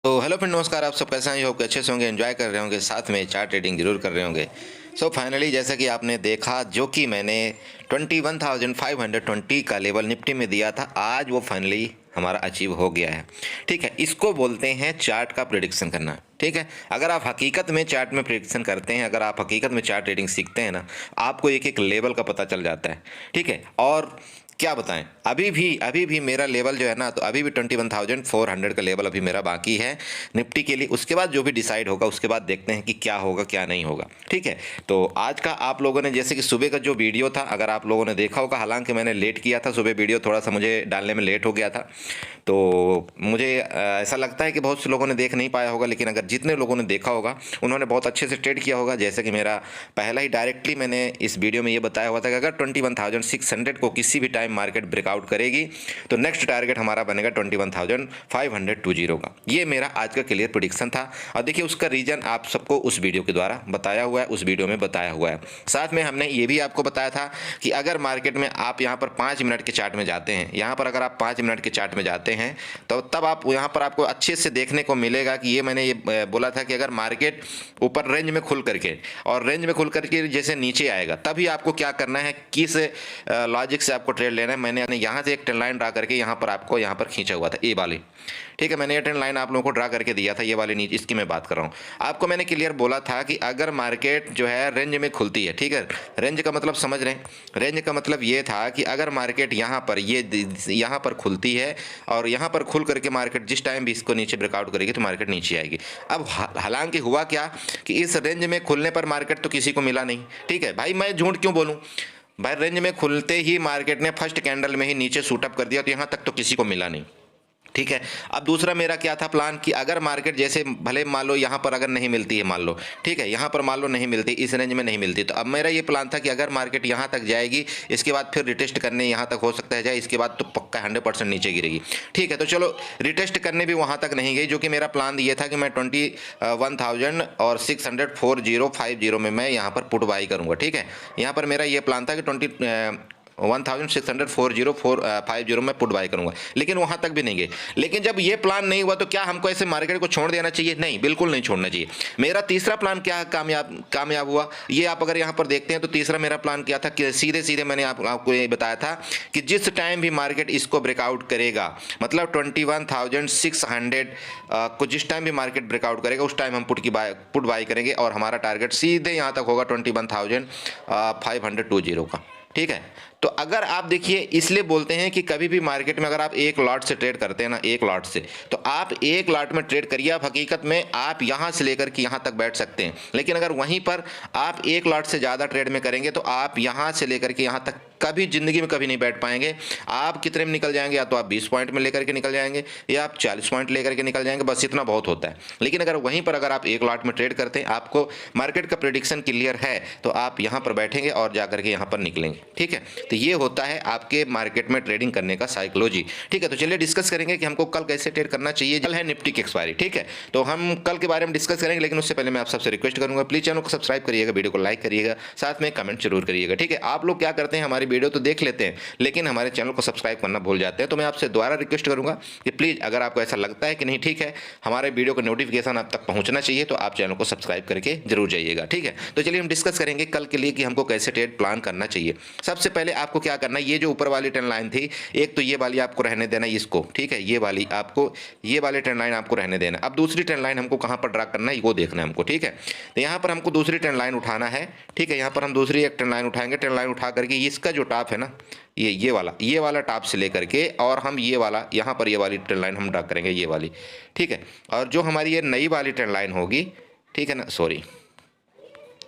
तो hello friend, नमस्कार। आप सब कैसे हैं? होप अच्छे से होंगे, एंजॉय कर रहे होंगे, साथ में चार्ट ट्रेडिंग जरूर कर रहे होंगे। सो फाइनली जैसा कि आपने देखा, जो कि मैंने 21,520 का लेवल निफ्टी में दिया था, आज वो फाइनली हमारा अचीव हो गया है। ठीक है, इसको बोलते हैं चार्ट का प्रिडिक्शन करना। ठीक है, अगर आप हकीकत में चार्ट में प्रिडिक्शन करते हैं, अगर आप हकीकत में चार्ट ट्रेडिंग सीखते हैं ना, आपको एक एक लेवल का पता चल जाता है। ठीक है, और क्या बताएं, अभी भी मेरा लेवल जो है ना, तो अभी भी 21,400 का लेवल अभी मेरा बाकी है निफ्टी के लिए। उसके बाद जो भी डिसाइड होगा, उसके बाद देखते हैं कि क्या होगा क्या नहीं होगा। ठीक है, तो आज का आप लोगों ने जैसे कि सुबह का जो वीडियो था, अगर आप लोगों ने देखा होगा, हालांकि मैंने लेट किया था सुबह वीडियो, थोड़ा सा मुझे डालने में लेट हो गया था। तो मुझे ऐसा लगता है कि बहुत से लोगों ने देख नहीं पाया होगा, लेकिन अगर जितने लोगों ने देखा होगा उन्होंने बहुत अच्छे से ट्रेड किया होगा। जैसे कि मेरा पहला ही डायरेक्टली मैंने इस वीडियो में ये बताया हुआ था कि अगर 21,600 को किसी भी टाइम मार्केट ब्रेकआउट करेगी तो नेक्स्ट टारगेट हमारा बनेगा 21,520 का। ये मेरा आज का क्लियर प्रेडिक्शन था, और देखिए उसका रीजन आप सबको उस वीडियो के द्वारा बताया हुआ है, उस वीडियो में बताया हुआ है। साथ में हमने ये भी आपको बताया था कि अगर मार्केट में आप यहाँ पर 5 मिनट के चार्ट में जाते हैं, यहाँ पर अगर आप 5 मिनट के चार्ट में जाते हैं तो तब आप यहाँ पर आपको अच्छे से देखने को मिलेगा कि ये मैंने ये बोला था कि अगर मार्केट ऊपर रेंज में खुल करके और रेंज में खुल करके जैसे नीचे आएगा, तभी आपको क्या करना है, किस लॉजिक से आपको ट्रेड लेना है। मैंने यहाँ से एक ट्रेंड लाइन ड्रा करके यहाँ पर आपको यहाँ पर खींचा हुआ था, ए वाली। ठीक है, मैंने ये ट्रेंड लाइन आप लोगों को ड्रा करके दिया था, ये वाली नीचे, इसकी मैं बात कर रहा हूँ। आपको मैंने क्लियर बोला था कि अगर मार्केट जो है रेंज में खुलती है, ठीक है, रेंज का मतलब समझ रहे हैं, रेंज का मतलब ये था कि अगर मार्केट यहाँ पर यहाँ पर खुलती है और यहाँ पर खुल करके मार्केट जिस टाइम भी इसको नीचे ब्रेकआउट करेगी तो मार्केट नीचे आएगी। अब हालांकि हुआ क्या कि इस रेंज में खुलने पर मार्केट तो किसी को मिला नहीं। ठीक है भाई, मैं झूठ क्यों बोलूं भाई, रेंज में खुलते ही मार्केट ने फर्स्ट कैंडल में ही नीचे शूटअप कर दिया, तो यहाँ तक तो किसी को मिला नहीं। ठीक है, अब दूसरा मेरा क्या था प्लान कि अगर मार्केट जैसे भले मान लो यहाँ पर अगर नहीं मिलती है, मान लो, ठीक है, यहाँ पर मान लो नहीं मिलती, इस रेंज में नहीं मिलती, तो अब मेरा ये प्लान था कि अगर मार्केट यहाँ तक जाएगी, इसके बाद फिर रिटेस्ट करने यहाँ तक हो सकता है जाए, इसके बाद तो पक्का 100% नीचे गिरेगी। ठीक है, तो चलो रिटेस्ट करने भी वहाँ तक नहीं गई, जो कि मेरा प्लान ये था कि मैं 21,640 में मैं यहाँ पर पुट बाई करूँगा। ठीक है, यहाँ पर मेरा ये प्लान था कि 1640 में पुट बाय करूंगा, लेकिन वहां तक भी नहीं गए। लेकिन जब ये प्लान नहीं हुआ तो क्या हमको ऐसे मार्केट को छोड़ देना चाहिए? नहीं, बिल्कुल नहीं छोड़ना चाहिए। मेरा तीसरा प्लान क्या कामयाब हुआ, ये आप अगर यहां पर देखते हैं तो तीसरा मेरा प्लान क्या था कि सीधे सीधे मैंने आपको ये बताया था कि जिस टाइम भी मार्केट इसको ब्रेकआउट करेगा, मतलब 21,600 को जिस टाइम भी मार्केट ब्रेकआउट करेगा उस टाइम हम पुट बाय करेंगे, और हमारा टारगेट सीधे यहां तक होगा 21,520 का। ठीक है, तो अगर आप देखिए, इसलिए बोलते हैं कि कभी भी मार्केट में अगर आप एक लॉट से ट्रेड करते हैं ना, एक लॉट से, तो आप एक लॉट में ट्रेड करिए। आप हकीकत में आप यहां से लेकर के यहां तक बैठ सकते हैं, लेकिन अगर वहीं पर आप एक लॉट से ज़्यादा ट्रेड में करेंगे तो आप यहां से लेकर के यहां तक कभी जिंदगी में कभी नहीं बैठ पाएंगे। आप कितने में निकल जाएंगे? या तो आप 20 पॉइंट में लेकर के निकल जाएंगे, या आप 40 पॉइंट लेकर के निकल जाएंगे, बस इतना बहुत होता है। लेकिन अगर वहीं पर अगर आप एक लॉट में ट्रेड करते हैं, आपको मार्केट का प्रेडिक्शन क्लियर है, तो आप यहां पर बैठेंगे और जाकर के यहां पर निकलेंगे। ठीक है, तो ये होता है आपके मार्केट में ट्रेडिंग करने का साइकोलॉजी। ठीक है, तो चलिए डिस्कस करेंगे कि हमको कल कैसे ट्रेड करना चाहिए। कल है निफ्टी की एक्सपायरी। ठीक है, तो हम कल के बारे में डिस्कस करेंगे, लेकिन उससे पहले मैं आप सबसे रिक्वेस्ट करूंगा, प्लीज चैनल को सब्सक्राइब करिएगा, वीडियो को लाइक करिएगा, साथ में कमेंट जरूर करिएगा। ठीक है, आप लोग क्या करते हैं, हमारी वीडियो तो देख लेते हैं लेकिन हमारे चैनल को सब्सक्राइब करना भूल जाते हैं। तो मैं आपसे दोबारा रिक्वेस्ट करूंगा कि प्लीज, अगर आपको ऐसा लगता है कि नहीं ठीक है, हमारे वीडियो का नोटिफिकेशन आप तक पहुंचना चाहिए, तो आप चैनल को सब्सक्राइब करके जरूर जाइएगा। ठीक है, तो चलिए हम डिस्कस करेंगे कल के लिए कि हमको कैसे ट्रेड प्लान करना चाहिए। सबसे पहले आपको क्या करना है, ये जो ऊपर वाली ट्रेंड लाइन थी, एक तो ये वाली आपको रहने देना है इसको। ठीक है, ये वाली ट्रेंड लाइन आपको रहने देना। अब दूसरी ट्रेंड लाइन हमको कहां पर ड्रा करना है वो देखना है हमको। ठीक है, तो यहां पर हमको दूसरी ट्रेंड लाइन उठाना है। ठीक है, यहां पर हम दूसरी एक ट्रेंड लाइन उठाएंगे। ट्रेंड लाइन उठा करके इसका जो टॉप है ना, ये वाला टॉप से लेकर के, और हम ये वाला यहाँ पर ये वाली ट्रेंड लाइन हम ड्रा करेंगे, ये वाली। ठीक है, और जो हमारी ये नई वाली ट्रेंड लाइन होगी, ठीक है ना, सॉरी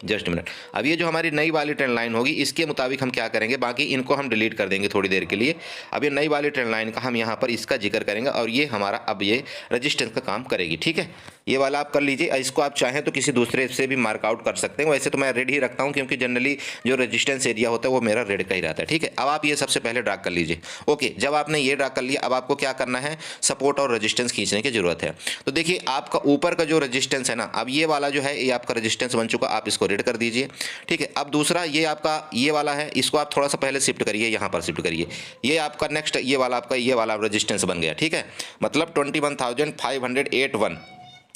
जस्ट मिनट, अब ये जो हमारी नई वाली ट्रेंड लाइन होगी, इसके मुताबिक हम क्या करेंगे, बाकी इनको हम डिलीट कर देंगे थोड़ी देर के लिए। अब ये नई वाली ट्रेंड लाइन का हम यहाँ पर इसका जिक्र करेंगे, और ये हमारा अब ये रजिस्टेंस का काम करेगी। ठीक है, ये वाला आप कर लीजिए। इसको आप चाहें तो किसी दूसरे से भी मार्कआउट कर सकते हैं, वैसे तो मैं रेड ही रखता हूँ क्योंकि जनरली जो रेजिस्टेंस एरिया होता है वो मेरा रेड का ही रहता है। ठीक है, अब आप ये सबसे पहले ड्रा कर लीजिए। ओके, जब आपने ये ड्रा कर लिया, अब आपको क्या करना है, सपोर्ट और रेजिस्टेंस खींचने की जरूरत है। तो देखिए आपका ऊपर का जो रेजिस्टेंस है ना, अब ये वाला जो है ये आपका रेजिस्टेंस बन चुका, आप इसको रेड कर दीजिए। ठीक है, अब दूसरा ये आपका ये वाला है, इसको आप थोड़ा सा पहले शिफ्ट करिए, यहाँ पर शिफ्ट करिए। ये आपका नेक्स्ट ये वाला आपका ये वाला रेजिस्टेंस बन गया। ठीक है, मतलब 21,581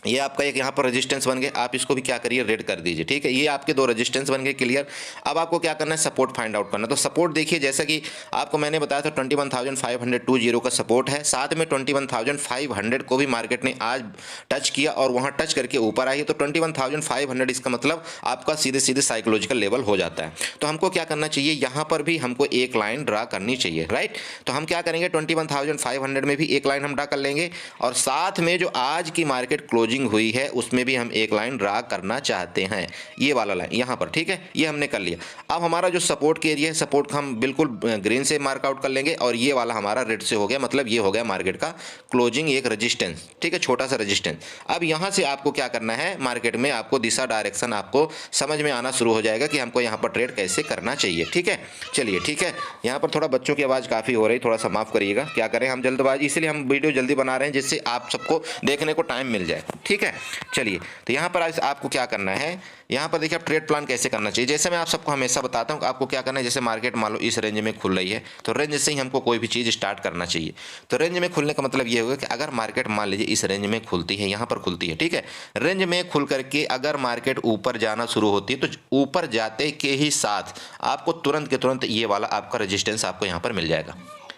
ये आपका एक यहाँ पर रेजिस्टेंस बन गए, आप इसको भी क्या करिए, रेड कर दीजिए। ठीक है, ये आपके दो रेजिस्टेंस बन गए, क्लियर। अब आपको क्या करना है, सपोर्ट फाइंड आउट करना है। तो सपोर्ट देखिए, जैसा कि आपको मैंने बताया था 21,520 का सपोर्ट है, साथ में 21,500 को भी मार्केट ने आज टच किया और वहाँ टच करके ऊपर आई है। तो 21,500 इसका मतलब आपका सीधे सीधे साइकोलॉजिकल लेवल हो जाता है। तो हमको क्या करना चाहिए, यहाँ पर भी हमको एक लाइन ड्रा करनी चाहिए, राइट। तो हम क्या करेंगे, 21,500 में भी एक लाइन हम ड्रा कर लेंगे और साथ में जो आज की मार्केट क्लोजिंग हुई है उसमें भी हम एक लाइन ड्रा करना चाहते हैं, ये वाला लाइन यहाँ पर। ठीक है, ये हमने कर लिया। अब हमारा जो सपोर्ट के एरिया है, सपोर्ट हम बिल्कुल ग्रीन से मार्कआउट कर लेंगे और ये वाला हमारा रेड से हो गया, मतलब ये हो गया मार्केट का क्लोजिंग एक रेजिस्टेंस। ठीक है, छोटा सा रेजिस्टेंस। अब यहाँ से आपको क्या करना है, मार्केट में आपको दिशा डायरेक्शन आपको समझ में आना शुरू हो जाएगा कि हमको यहाँ पर ट्रेड कैसे करना चाहिए। ठीक है, चलिए ठीक है। यहाँ पर थोड़ा बच्चों की आवाज़ काफ़ी हो रही, थोड़ा सा माफ़ करिएगा, क्या करें हम जल्दबाजी, इसलिए हम वीडियो जल्दी बना रहे हैं जिससे आप सबको देखने को टाइम मिल जाए। ठीक है, चलिए। तो यहाँ पर आज आपको क्या करना है, यहाँ पर देखिए आप ट्रेड प्लान कैसे करना चाहिए। जैसे मैं आप सबको हमेशा बताता हूँ आपको क्या करना है, जैसे मार्केट मान लो इस रेंज में खुल रही है तो रेंज से ही हमको कोई भी चीज़ स्टार्ट करना चाहिए। तो रेंज में खुलने का मतलब ये होगा कि अगर मार्केट मान लीजिए इस रेंज में खुलती है, यहाँ पर खुलती है, ठीक है, रेंज में खुल करके अगर मार्केट ऊपर जाना शुरू होती है तो ऊपर जाते के ही साथ आपको तुरंत के तुरंत ये वाला आपका रजिस्टेंस आपको यहाँ पर मिल जाएगा।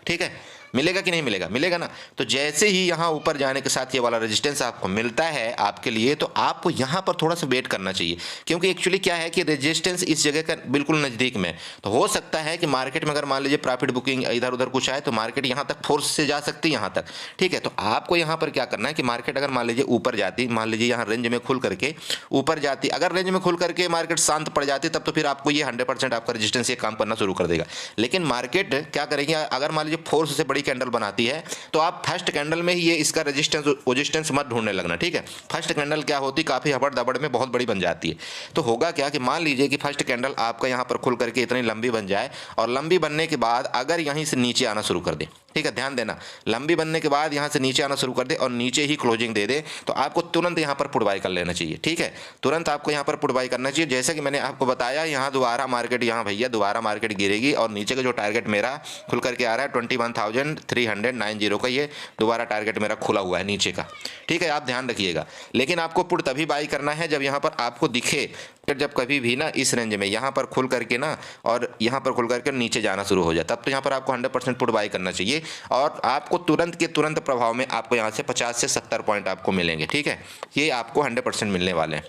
ठीक है, मिलेगा कि नहीं मिलेगा, मिलेगा ना। तो जैसे ही यहाँ ऊपर जाने के साथ ये वाला रेजिस्टेंस आपको मिलता है आपके लिए, तो आपको यहाँ पर थोड़ा सा वेट करना चाहिए, क्योंकि एक्चुअली क्या है कि रेजिस्टेंस इस जगह का बिल्कुल नज़दीक में। तो हो सकता है कि मार्केट में अगर मान लीजिए प्रॉफिट बुकिंग इधर उधर कुछ आए तो मार्केट यहाँ तक फोर्स से जा सकती है, यहाँ तक। ठीक है, तो आपको यहाँ पर क्या करना है कि मार्केट अगर मान लीजिए ऊपर जाती, मान लीजिए यहाँ रेंज में खुल करके ऊपर जाती, अगर रेंज में खुल करके मार्केट शांत पड़ जाती तब तो फिर आपको ये 100% आपका रेजिस्टेंस ये काम करना शुरू कर देगा। लेकिन मार्केट क्या करेगी, अगर मान लीजिए फोर्स से बड़ी कैंडल बनाती है तो आप फर्स्ट कैंडल में ही ये इसका रेजिस्टेंस मत ढूंढने लगना। ठीक है, फर्स्ट कैंडल क्या होती, काफी हबड़ दबड़ में बहुत बड़ी बन जाती है। तो होगा क्या कि मान लीजिए कि फर्स्ट कैंडल आपका यहाँ पर खुल करके इतनी लंबी बन जाए और लंबी बनने के बाद अगर यहीं से नीचे आना शुरू कर दे, ठीक है, ध्यान देना, लंबी बनने के बाद यहाँ से नीचे आना शुरू कर दे और नीचे ही क्लोजिंग दे दे, तो आपको तुरंत यहाँ पर पुट बाय कर लेना चाहिए। ठीक है, तुरंत आपको यहाँ पर पुट बाय करना चाहिए। जैसे कि मैंने आपको बताया, यहाँ दोबारा मार्केट, यहाँ भैया दोबारा मार्केट गिरेगी और नीचे का जो टारगेट मेरा खुल करके आ रहा है 21,390 का, ये दोबारा टारगेट मेरा खुला हुआ है नीचे का। ठीक है, आप ध्यान रखिएगा। लेकिन आपको पुट तभी बाय करना है जब यहाँ पर आपको दिखे, जब कभी भी ना इस रेंज में यहाँ पर खुल करके ना और यहाँ पर खुल करके नीचे जाना शुरू हो जाए, तब तो यहाँ पर आपको 100% पुट बाय करना चाहिए और आपको तुरंत के तुरंत प्रभाव में आपको यहाँ से 50 से 70 पॉइंट आपको मिलेंगे। ठीक है, ये आपको 100% मिलने वाले हैं।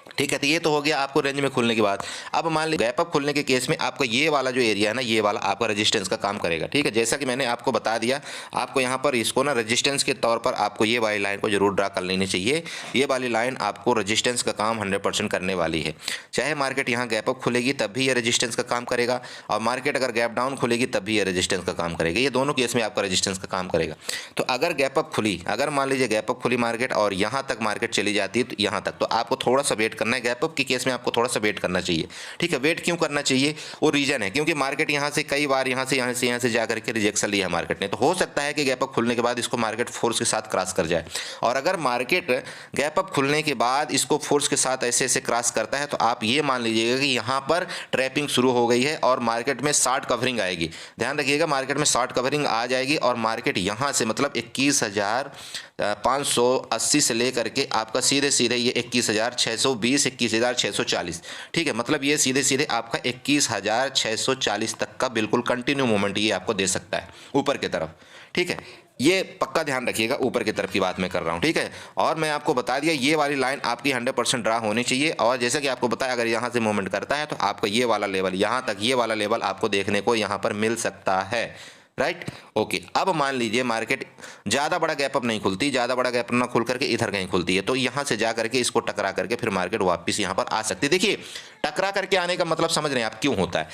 ठीक है, तो ये तो हो गया आपको रेंज में खुलने के बाद। अब मान लीजिए गैप अप खुलने के केस में आपका ये वाला जो एरिया है ना, ये वाला आपका रेजिस्टेंस का काम करेगा। ठीक है, जैसा कि मैंने आपको बता दिया, आपको यहाँ पर इसको ना रेजिस्टेंस के तौर पर आपको ये वाली लाइन को जरूर ड्रा कर लेनी चाहिए। ये वाली लाइन आपको रेजिस्टेंस का काम 100% करने वाली है। चाहे मार्केट यहाँ गैप अप खुलेगी तब भी ये रेजिस्टेंस का काम करेगा और मार्केट अगर गैप डाउन खुलेगी तब भी ये रेजिस्टेंस का काम करेगा। ये दोनों केस में आपका रेजिस्टेंस का काम करेगा। तो अगर गैप अप खुली, अगर मान लीजिए गैप अप खुली मार्केट और यहाँ तक मार्केट चली जाती है, तो यहाँ तक, तो आपको थोड़ा सा वेट करना है। गैप अप के केस में आपको थोड़ा सा वेट करना चाहिए। ठीक है, वेट क्यों करना चाहिए, वो रीजन है क्योंकि मार्केट यहाँ से कई बार यहाँ से जा करके रिजेक्शन लिया मार्केट ने। तो हो सकता है कि गैप अप खुलने के बाद इसको मार्केट फोर्स के साथ क्रॉस कर जाए, और अगर मार्केट गैप अप खुलने के बाद इसको फोर्स के साथ ऐसे ऐसे क्रॉस करता है तो आप ये मान लीजिएगा कि यहाँ पर ट्रैपिंग शुरू हो गई है और मार्केट में शॉर्ट कवरिंग आएगी। ध्यान रखिएगा, मार्केट में शॉर्ट कवरिंग आ जाएगी और मार्केट यहाँ से मतलब 21,580 से लेकर के आपका सीधे सीधे ये 21,620, 21,640, ठीक है, मतलब ये सीधे सीधे आपका 21,640 तक का बिल्कुल कंटिन्यू मूवमेंट ये आपको दे सकता है ऊपर की तरफ। ठीक है, ये पक्का ध्यान रखिएगा, ऊपर की तरफ की बात मैं कर रहा हूँ। ठीक है, और मैं आपको बता दिया ये वाली लाइन आपकी 100% ड्रा होनी चाहिए। और जैसा कि आपको बताया, अगर यहाँ से मूवमेंट करता है तो आपका ये वाला लेवल, यहाँ तक ये वाला लेवल आपको देखने को यहाँ पर मिल सकता है। Right, okay. अब मान लीजिए मार्केट ज़्यादा बड़ा गैप अप नहीं खुलती, ज़्यादा बड़ा गैप ना खुल करके इधर कहीं खुलती है, तो यहाँ से जा करके इसको टकरा करके फिर मार्केट वापस यहाँ पर आ सकती है। देखिए, टकरा करके आने का मतलब समझ रहे हैं आप क्यों होता है।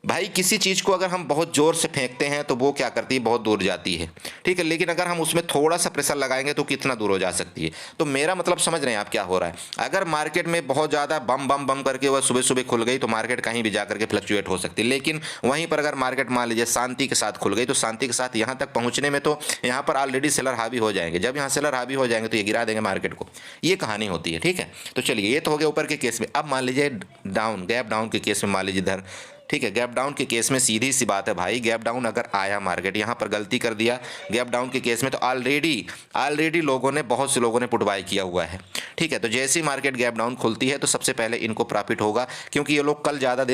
भाई किसी चीज़ को अगर हम बहुत ज़ोर से फेंकते हैं तो वो क्या करती है, बहुत दूर जाती है, ठीक है, लेकिन अगर हम उसमें थोड़ा सा प्रेशर लगाएंगे तो कितना दूर हो जा सकती है। तो मेरा मतलब समझ रहे हैं आप क्या हो रहा है। अगर मार्केट में बहुत ज़्यादा बम बम बम करके वह सुबह सुबह खुल गई तो मार्केट कहीं भी जा करके फ्लक्चुएट हो सकती है, लेकिन वहीं पर अगर मार्केट मान लीजिए शांति के साथ खुल गई तो शांति के साथ यहाँ तक पहुँचने में तो यहाँ पर ऑलरेडी सेलर हावी हो जाएंगे। जब यहाँ सेलर हावी हो जाएंगे तो ये गिरा देंगे मार्केट को। ये कहानी होती है, ठीक है। तो चलिए, ये तो हो गया ऊपर के केस में। अब मान लीजिए डाउन, गैप डाउन के केस में मान लीजिए इधर, ठीक है, गैप डाउन के केस में सीधी सी बात है भाई, गैप डाउन अगर आया मार्केट यहाँ पर गलती कर दिया गैप डाउन के केस में तो ऑलरेडी लोगों ने, बहुत से लोगों ने पुट बाय किया हुआ है, ठीक है। तो जैसे ही मार्केट गैप डाउन खुलती है तो सबसे पहले इनको प्रॉफिट होगा, क्योंकि ये लोग कल ज़्यादा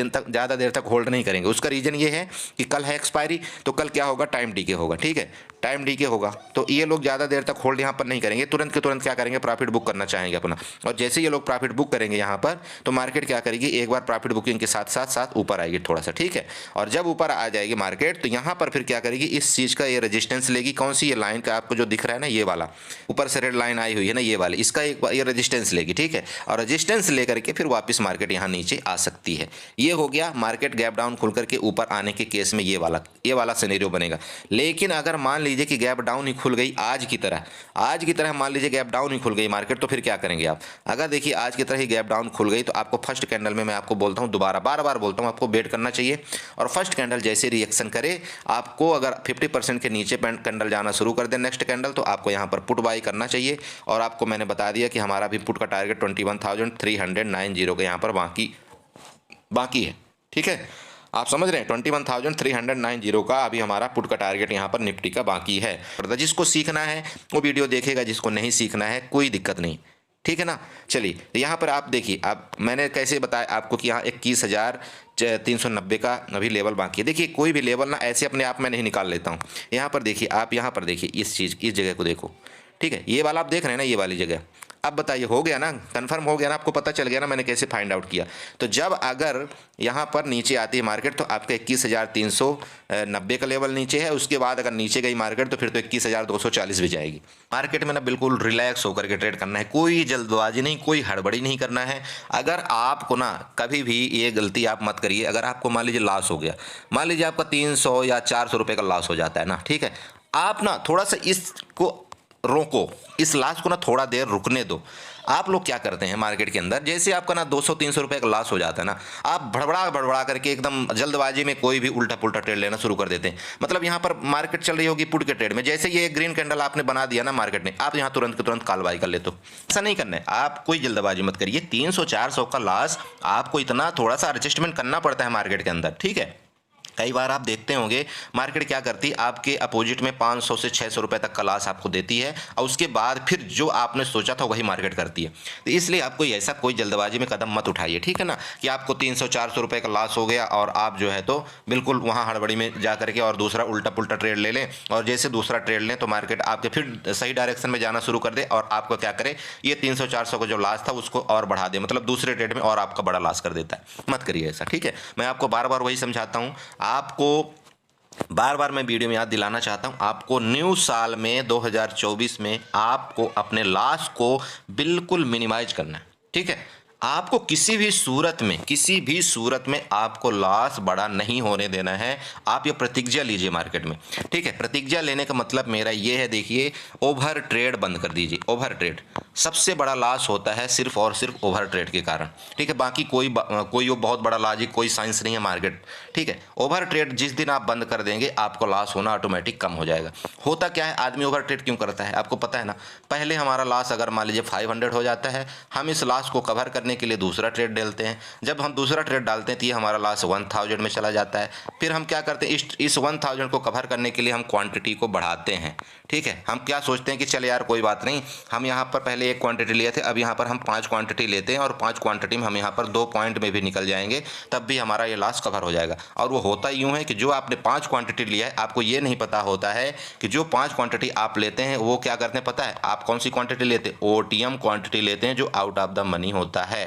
देर तक होल्ड नहीं करेंगे। उसका रीज़न ये है कि कल है एक्सपायरी, तो कल क्या होगा, टाइम डीके होगा, ठीक है, टाइम डीके होगा। तो ये लोग ज़्यादा देर तक होल्ड यहाँ पर नहीं करेंगे, तुरंत के तुरंत क्या करेंगे, प्रॉफिट बुक करना चाहेंगे अपना। और जैसे ये लोग प्रॉफिट बुक करेंगे यहाँ पर तो मार्केट क्या करेगी, एक बार प्रॉफिट बुकिंग के साथ साथ ऊपर आएगी थोड़ा सा, ठीक है। और जब ऊपर आ जाएगी मार्केट तो यहाँ पर फिर क्या करेगी, इस चीज़ का ये रेजिस्टेंस लेगी। कौन सी, ये लाइन का आपको जो दिख रहा है ना, ये वाला ऊपर से रेड लाइन आई हुई है ना, ये वाली, इसका एक ये रेजिस्टेंस लेगी, ठीक है। और रेजिस्टेंस लेकर के फिर वापस मार्केट यहाँ नीचे आ सकती है। ये हो गया मार्केट गैप डाउन खुल करके ऊपर आने के केस में ये वाला सिनेरियो बनेगा। लेकिन अगर मान लीजिए कि गैप डाउन ही खुल गई आज की तरह मान लीजिए गैप डाउन ही खुल गई मार्केट, तो फिर क्या करेंगे आप। अगर देखिए आज की तरह ही गैप डाउन खुल गई तो आपको फर्स्ट कैंडल में, मैं आपको बोलता हूँ दोबारा बार बार बोलता हूँ, आपको वेट करना चाहिए। और फर्स्ट कैंडल जैसे रिएक्शन करे, आपको अगर 50% के नीचे कैंडल जाना शुरू कर दे नेक्स्ट कैंडल, तो आपको यहाँ पर पुट बाई करना चाहिए। और आपको मैंने बता दिया कि हमारा भी पुट का टारगेट 21,390 के यहाँ पर बाकी है, ठीक है। आप समझ रहे हैं, 21,390 का अभी हमारा पुट का टारगेट यहाँ पर निफ्टी का बाकी है। और जिसको सीखना है वो वीडियो देखेगा, जिसको नहीं सीखना है कोई दिक्कत नहीं, ठीक है ना। चलिए यहाँ पर आप देखिए, आप मैंने कैसे बताया आपको कि यहाँ 21,390 का अभी लेवल बाकी है। देखिए कोई भी लेवल ना ऐसे अपने आप में नहीं निकाल लेता हूँ। यहाँ पर देखिए, आप यहाँ पर देखिए इस जगह को देखो, ठीक है, ये वाला आप देख रहे हैं ना, ये वाली जगह। अब बताइए, हो गया ना, कंफर्म हो गया ना, आपको पता चल गया ना मैंने कैसे फाइंड आउट किया। तो जब अगर यहाँ पर नीचे आती है मार्केट तो आपका 21,390 का लेवल नीचे है। उसके बाद अगर नीचे गई मार्केट तो फिर तो 21,240 भी जाएगी। मार्केट में ना बिल्कुल रिलैक्स होकर के ट्रेड करना है, कोई जल्दबाजी नहीं, कोई हड़बड़ी नहीं करना है। अगर आपको ना कभी भी ये गलती आप मत करिए, अगर आपको मान लीजिए लॉस हो गया, मान लीजिए आपका 300 या 400 रुपये का लॉस हो जाता है ना, ठीक है, आप ना थोड़ा सा इसको रोको, इस लॉस को ना थोड़ा देर रुकने दो। आप लोग क्या करते हैं मार्केट के अंदर, जैसे आपका ना 200-300 रुपये का लॉस हो जाता है ना, आप भड़बड़ा करके एकदम जल्दबाजी में कोई भी उल्टा पुल्टा ट्रेड लेना शुरू कर देते हैं। मतलब यहाँ पर मार्केट चल रही होगी पुट के ट्रेड में, जैसे ये ग्रीन कैंडल आपने बना दिया ना मार्केट ने, आप यहाँ तुरंत के तुरंत कॉल बाई कर लेते हो। ऐसा नहीं करना है, आप कोई जल्दबाजी मत करिए। 300-400 का लॉस आपको इतना थोड़ा सा एडजस्टमेंट करना पड़ता है मार्केट के अंदर, ठीक है। कई बार आप देखते होंगे मार्केट क्या करती है, आपके अपोजिट में 500 से 600 रुपये तक का लॉस आपको देती है और उसके बाद फिर जो आपने सोचा था वही मार्केट करती है। तो इसलिए आपको ऐसा कोई जल्दबाजी में कदम मत उठाइए, ठीक है ना, कि आपको 300-400 रुपये का लॉस हो गया और आप जो है तो बिल्कुल वहाँ हड़बड़ी में जा करके और दूसरा उल्टा पुल्टा ट्रेड ले लें, और जैसे दूसरा ट्रेड लें तो मार्केट आपके फिर सही डायरेक्शन में जाना शुरू कर दे और आपको क्या करे, ये 300-400 का जो लॉस था उसको और बढ़ा दे, मतलब दूसरे ट्रेड में और आपका बड़ा लॉस कर देता है। मत करिए ऐसा, ठीक है। मैं आपको बार बार वही समझाता हूँ, आपको बार बार मैं वीडियो में याद दिलाना चाहता हूं, आपको न्यू साल में 2024 में आपको अपने लॉस को बिल्कुल मिनिमाइज करना है, ठीक है। आपको किसी भी सूरत में आपको लॉस बड़ा नहीं होने देना है। आप ये प्रतिज्ञा लीजिए मार्केट में, ठीक है। प्रतिज्ञा लेने का मतलब मेरा ये है, देखिए ओवर ट्रेड बंद कर दीजिए। ओवर ट्रेड सबसे बड़ा लॉस होता है सिर्फ और सिर्फ ओवर ट्रेड के कारण, ठीक है। बाकी कोई बहुत बड़ा लॉजिक, कोई साइंस नहीं है मार्केट, ठीक है। ओवर ट्रेड जिस दिन आप बंद कर देंगे आपको लॉस होना ऑटोमेटिक कम हो जाएगा। होता क्या है, आदमी ओवर ट्रेड क्यों करता है आपको पता है ना। पहले हमारा लॉस अगर मान लीजिए 500 हो जाता है, हम इस लॉस को कवर करने के लिए दूसरा ट्रेड डालते हैं। जब हम दूसरा ट्रेड डालते हैं तो ये हमारा लॉस 1000 में चला जाता है। फिर हम क्या करते हैं, इस 1000 को कवर करने के लिए हम क्वांटिटी को बढ़ाते हैं, ठीक है। हम क्या सोचते हैं कि चल यार कोई बात नहीं, हम यहाँ पर पहले 1 क्वांटिटी लिए थे, अब यहाँ पर हम 5 क्वांटिटी लेते हैं और 5 क्वांटिटी में हम यहाँ पर 2 पॉइंट में भी निकल जाएंगे, तब भी हमारा ये लॉस कवर हो जाएगा। और वो होता यूँ है कि जो आपने 5 क्वांटिटी लिया है, आपको ये नहीं पता होता है कि जो 5 क्वांटिटी आप लेते हैं वो क्या करते हैं पता है, आप कौन सी क्वांटिटी लेते हैं, OTM क्वांटिटी लेते हैं जो आउट ऑफ द मनी होता है।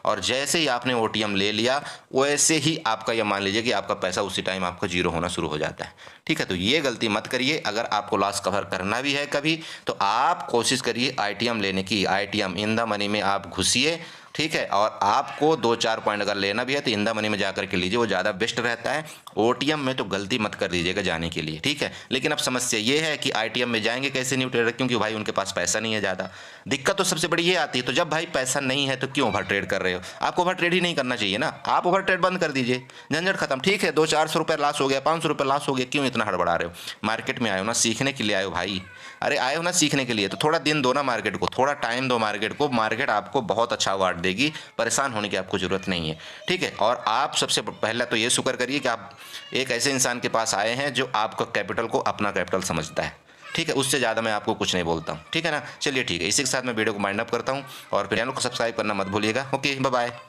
और जैसे ही आपने OTM ले लिया वैसे ही आपका ये मान लीजिए कि आपका पैसा उसी टाइम आपका जीरो होना शुरू हो जाता है, ठीक है। तो ये गलती मत करिए। अगर आपको लॉस कवर करना भी है कभी तो आप कोशिश करिए ITM लेने की। ITM इन द मनी में आप घुसिए, ठीक है। और आपको 2-4 पॉइंट अगर लेना भी है तो इंदा मनी में जाकर के लीजिए, वो ज़्यादा बेस्ट रहता है। ओटीएम में तो गलती मत कर दीजिएगा जाने के लिए, ठीक है। लेकिन अब समस्या ये है कि आईटीएम में जाएंगे कैसे न्यू ट्रेडर, क्योंकि भाई उनके पास पैसा नहीं है ज़्यादा। दिक्कत तो सबसे बड़ी ये आती है। तो जब भाई पैसा नहीं है तो क्यों ओवर ट्रेड कर रहे हो? आपको ओवर ट्रेड ही नहीं करना चाहिए ना, आप ओवर ट्रेड बंद कर दीजिए, झंझट खत्म। ठीक है, 200-400 रुपये लॉस हो गया, 500 रुपये लॉस हो गया, क्यों इतना हड़बड़ा रहे हो? मार्केट में आए हो ना सीखने के लिए आए हो भाई, अरे आए हो ना सीखने के लिए, तो थोड़ा दिन दो ना मार्केट को, थोड़ा टाइम दो मार्केट को, मार्केट आपको बहुत अच्छा अवार्ड देगी, परेशान होने की आपको ज़रूरत नहीं है, ठीक है। और आप सबसे पहले तो ये शुक्र करिए कि आप एक ऐसे इंसान के पास आए हैं जो आपका कैपिटल को अपना कैपिटल समझता है, ठीक है। उससे ज़्यादा मैं आपको कुछ नहीं बोलता हूँ, ठीक है ना। चलिए ठीक है, इसी के साथ मैं वीडियो को माइंड अप करता हूँ, और फिर चैनल को सब्सक्राइब करना मत भूलिएगा। Okay, bye bye.